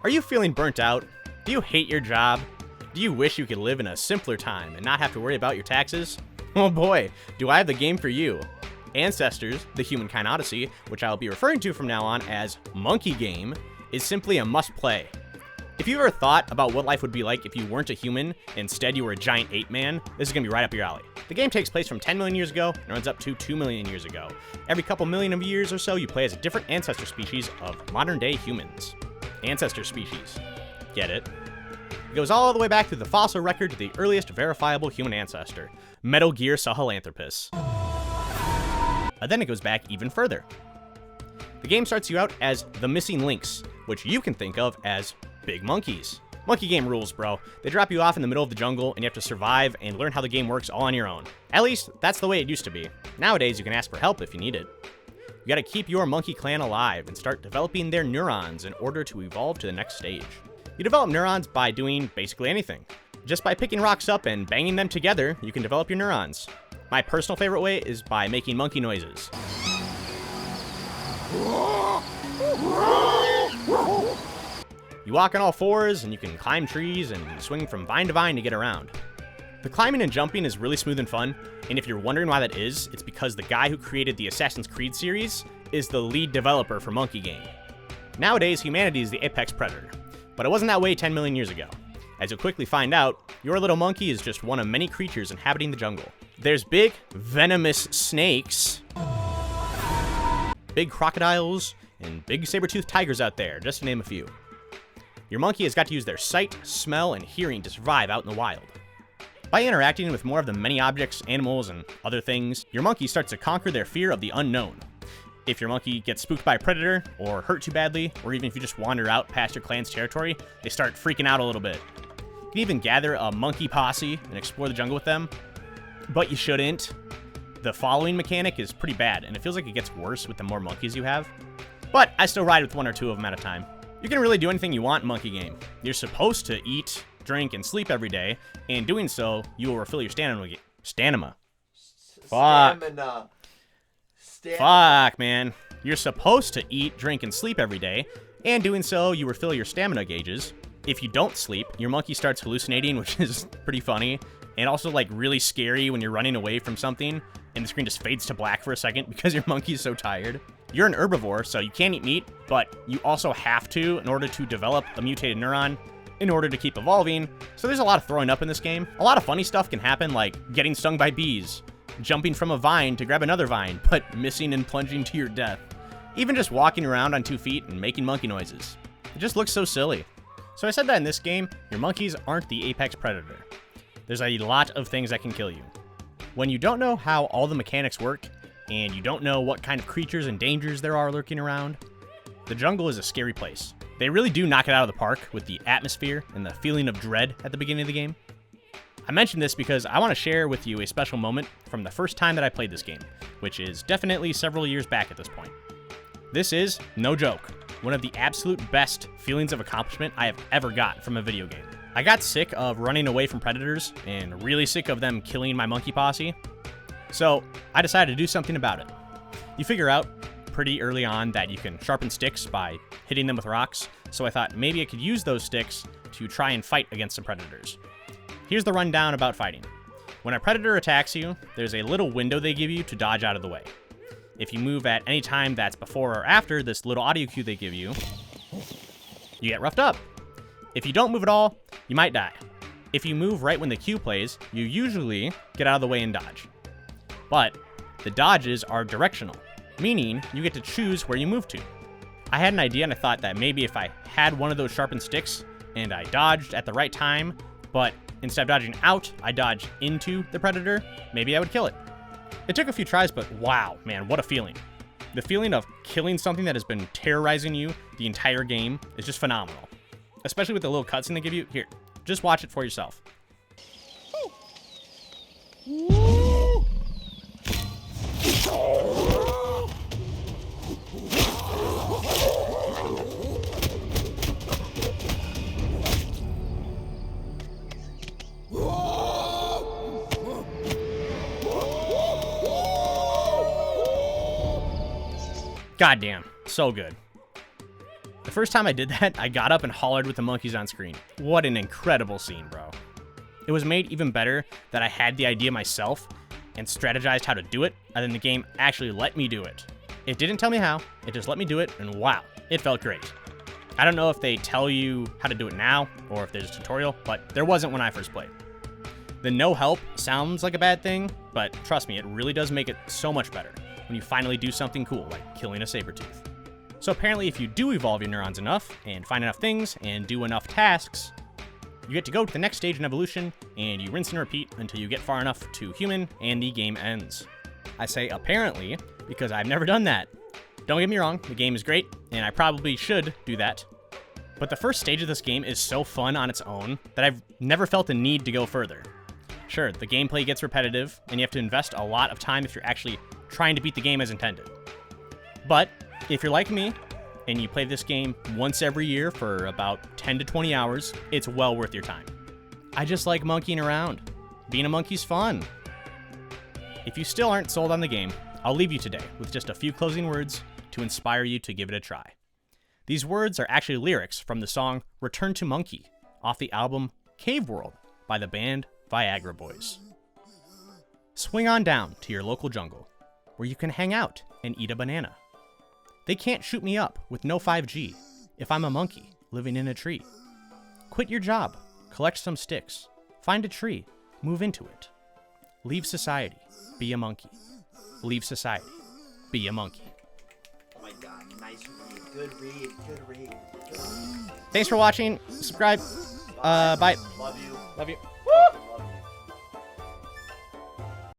Are you feeling burnt out? Do you hate your job? Do you wish you could live in a simpler time and not have to worry about your taxes? Oh boy, do I have the game for you. Ancestors, the Humankind Odyssey, which I'll be referring to from now on as Monke Game, is simply a must-play. If you ever thought about what life would be like if you weren't a human, instead you were a giant ape man, this is going to be right up your alley. The game takes place from 10 million years ago and runs up to 2 million years ago. Every couple million of years or so, you play as a different ancestor species of modern-day humans. Ancestor species. Get it? It goes all the way back to the fossil record to the earliest verifiable human ancestor, Metal Gear Sahelanthropus. And then it goes back even further. The game starts you out as the missing links, which you can think of as big monkeys. Monke Game rules, bro. They drop you off in the middle of the jungle and you have to survive and learn how the game works all on your own. At least, that's the way it used to be. Nowadays, you can ask for help if you need it. You gotta keep your monkey clan alive and start developing their neurons in order to evolve to the next stage. You develop neurons by doing basically anything. Just by picking rocks up and banging them together, you can develop your neurons. My personal favorite way is by making monkey noises. You walk on all fours, and you can climb trees and swing from vine to vine to get around. The climbing and jumping is really smooth and fun, and if you're wondering why that is, it's because the guy who created the Assassin's Creed series is the lead developer for Monke Game. Nowadays, humanity is the apex predator, but it wasn't that way 10 million years ago. As you'll quickly find out, your little monkey is just one of many creatures inhabiting the jungle. There's big, venomous snakes, big crocodiles, and big saber-toothed tigers out there, just to name a few. Your monkey has got to use their sight, smell, and hearing to survive out in the wild. By interacting with more of the many objects, animals, and other things, your monkey starts to conquer their fear of the unknown. If your monkey gets spooked by a predator, or hurt too badly, or even if you just wander out past your clan's territory, they start freaking out a little bit. You can even gather a monkey posse and explore the jungle with them, but you shouldn't. The following mechanic is pretty bad, and it feels like it gets worse with the more monkeys you have. But I still ride with one or two of them at a time. You can really do anything you want in Monke Game. You're supposed to eat, drink, and sleep every day, and in doing so, you will refill your stamina. Stamina. Fuck, man. You're supposed to eat, drink, and sleep every day, and doing so, you refill your stamina gauges. If you don't sleep, your monkey starts hallucinating, which is pretty funny, and also like really scary when you're running away from something, and the screen just fades to black for a second because your monkey's so tired. You're an herbivore, so you can't eat meat, but you also have to in order to develop a mutated neuron in order to keep evolving, so there's a lot of throwing up in this game. A lot of funny stuff can happen, like getting stung by bees, jumping from a vine to grab another vine, but missing and plunging to your death. Even just walking around on 2 feet and making monkey noises. It just looks so silly. So I said that in this game, your monkeys aren't the apex predator. There's a lot of things that can kill you. When you don't know how all the mechanics work, and you don't know what kind of creatures and dangers there are lurking around, the jungle is a scary place. They really do knock it out of the park with the atmosphere and the feeling of dread at the beginning of the game. I mentioned this because I want to share with you a special moment from the first time that I played this game, which is definitely several years back at this point. This is, no joke, one of the absolute best feelings of accomplishment I have ever got from a video game. I got sick of running away from predators and really sick of them killing my monkey posse, so I decided to do something about it. You figure out pretty early on that you can sharpen sticks by hitting them with rocks, so I thought maybe I could use those sticks to try and fight against some predators. Here's the rundown about fighting. When a predator attacks you, there's a little window they give you to dodge out of the way. If you move at any time that's before or after this little audio cue they give you, you get roughed up. If you don't move at all, you might die. If you move right when the cue plays, you usually get out of the way and dodge. But the dodges are directional, meaning you get to choose where you move to. I had an idea and I thought that maybe if I had one of those sharpened sticks and I dodged at the right time, but instead of dodging out, I dodged into the predator, maybe I would kill it. It took a few tries, but wow, man, what a feeling. The feeling of killing something that has been terrorizing you the entire game is just phenomenal. Especially with the little cutscene they give you. Here, just watch it for yourself. Goddamn, so good. The first time I did that, I got up and hollered with the monkeys on screen. What an incredible scene, bro. It was made even better that I had the idea myself and strategized how to do it, and then the game actually let me do it. It didn't tell me how, it just let me do it, and wow, it felt great. I don't know if they tell you how to do it now, or if there's a tutorial, but there wasn't when I first played. The no help sounds like a bad thing, but trust me, it really does make it so much better when you finally do something cool, like killing a saber-tooth. So apparently if you do evolve your neurons enough, and find enough things, and do enough tasks, you get to go to the next stage in evolution, and you rinse and repeat until you get far enough to human, and the game ends. I say apparently, because I've never done that. Don't get me wrong, the game is great, and I probably should do that. But the first stage of this game is so fun on its own that I've never felt the need to go further. Sure, the gameplay gets repetitive, and you have to invest a lot of time if you're actually trying to beat the game as intended. But if you're like me, and you play this game once every year for about 10 to 20 hours, it's well worth your time. I just like monkeying around. Being a monkey's fun. If you still aren't sold on the game, I'll leave you today with just a few closing words to inspire you to give it a try. These words are actually lyrics from the song Return to Monkey off the album Cave World by the band Viagra Boys. Swing on down to your local jungle where you can hang out and eat a banana. They can't shoot me up with no 5G if I'm a monkey living in a tree. Quit your job, collect some sticks, find a tree, move into it. Leave society, be a monkey. Leave society, be a monkey. Oh my god, nice read. Good read, good read. Thanks for watching. Subscribe. Bye. Love you. Love you.